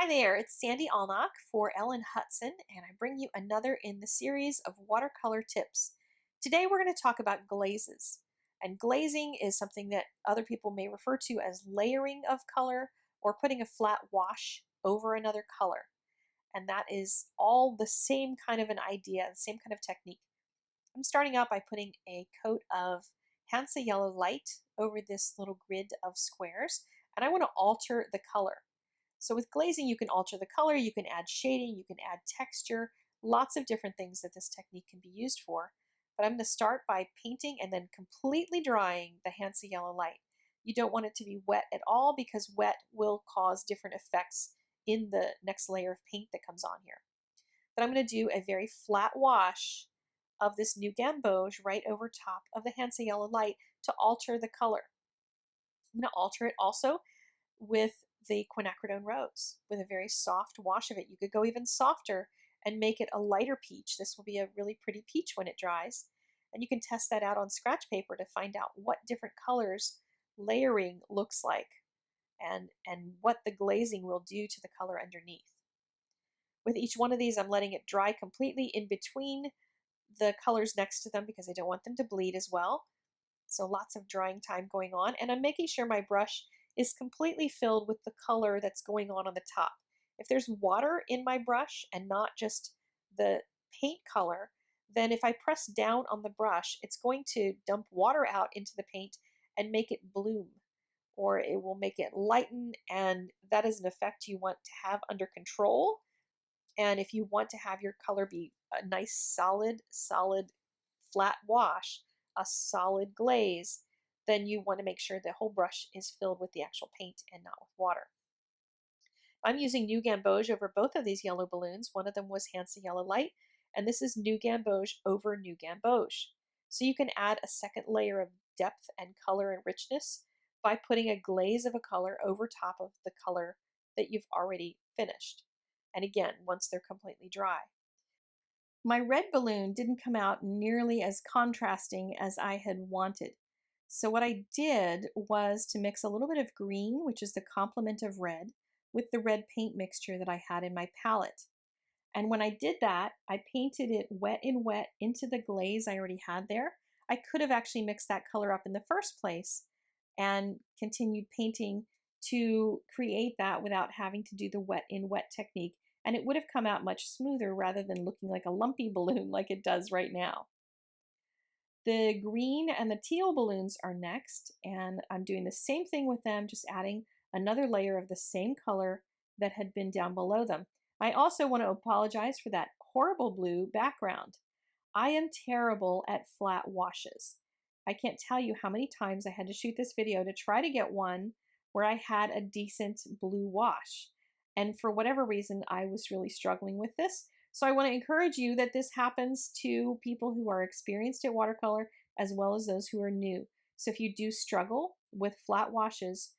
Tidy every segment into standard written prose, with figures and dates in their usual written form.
Hi there, it's Sandy Alnock for Ellen Hudson, and I bring you another in the series of watercolor tips. Today we're going to talk about glazes. And glazing is something that other people may refer to as layering of color or putting a flat wash over another color. And that is all the same kind of an idea, the same kind of technique. I'm starting out by putting a coat of Hansa Yellow Light over this little grid of squares, and I want to alter the color. So with glazing, you can alter the color, you can add shading, you can add texture, lots of different things that this technique can be used for. But I'm going to start by painting and then completely drying the Hansa Yellow Light. You don't want it to be wet at all because wet will cause different effects in the next layer of paint that comes on here. But I'm going to do a very flat wash of this new gamboge right over top of the Hansa Yellow Light to alter the color. I'm going to alter it also with the quinacridone rose with a very soft wash of it. You could go even softer and make it a lighter peach. This will be a really pretty peach when it dries. And you can test that out on scratch paper to find out what different colors layering looks like and what the glazing will do to the color underneath. With each one of these, I'm letting it dry completely in between the colors next to them because I don't want them to bleed as well. So lots of drying time going on, and I'm making sure my brush is completely filled with the color that's going on the top. If there's water in my brush and not just the paint color, then if I press down on the brush, it's going to dump water out into the paint and make it bloom, or it will make it lighten, and that is an effect you want to have under control. And if you want to have your color be a nice solid flat wash, a solid glaze, then you want to make sure the whole brush is filled with the actual paint and not with water. I'm using New Gamboge over both of these yellow balloons. One of them was Hansa Yellow Light, and this is New Gamboge over New Gamboge. So you can add a second layer of depth and color and richness by putting a glaze of a color over top of the color that you've already finished. And again, once they're completely dry. My red balloon didn't come out nearly as contrasting as I had wanted. So what I did was to mix a little bit of green, which is the complement of red, with the red paint mixture that I had in my palette. And when I did that, I painted it wet in wet into the glaze I already had there. I could have actually mixed that color up in the first place and continued painting to create that without having to do the wet in wet technique. And it would have come out much smoother rather than looking like a lumpy balloon like it does right now. The green and the teal balloons are next, and I'm doing the same thing with them, just adding another layer of the same color that had been down below them. I also want to apologize for that horrible blue background. I am terrible at flat washes. I can't tell you how many times I had to shoot this video to try to get one where I had a decent blue wash. And for whatever reason, I was really struggling with this. So I want to encourage you that this happens to people who are experienced at watercolor as well as those who are new. So if you do struggle with flat washes,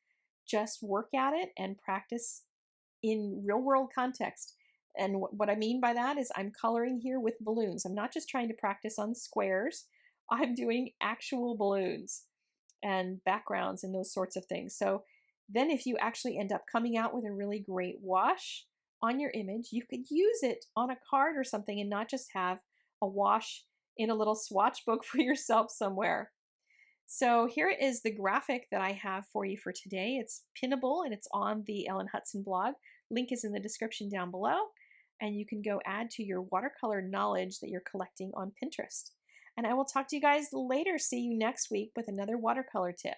just work at it and practice in real world context. And what I mean by that is I'm coloring here with balloons. I'm not just trying to practice on squares. I'm doing actual balloons and backgrounds and those sorts of things. So then if you actually end up coming out with a really great wash on your image, you could use it on a card or something and not just have a wash in a little swatch book for yourself somewhere. So here is the graphic that I have for you for today. It's pinnable and it's on the Ellen Hudson blog. Link is in the description down below, and you can go add to your watercolor knowledge that you're collecting on Pinterest. And I will talk to you guys later. See you next week with another watercolor tip.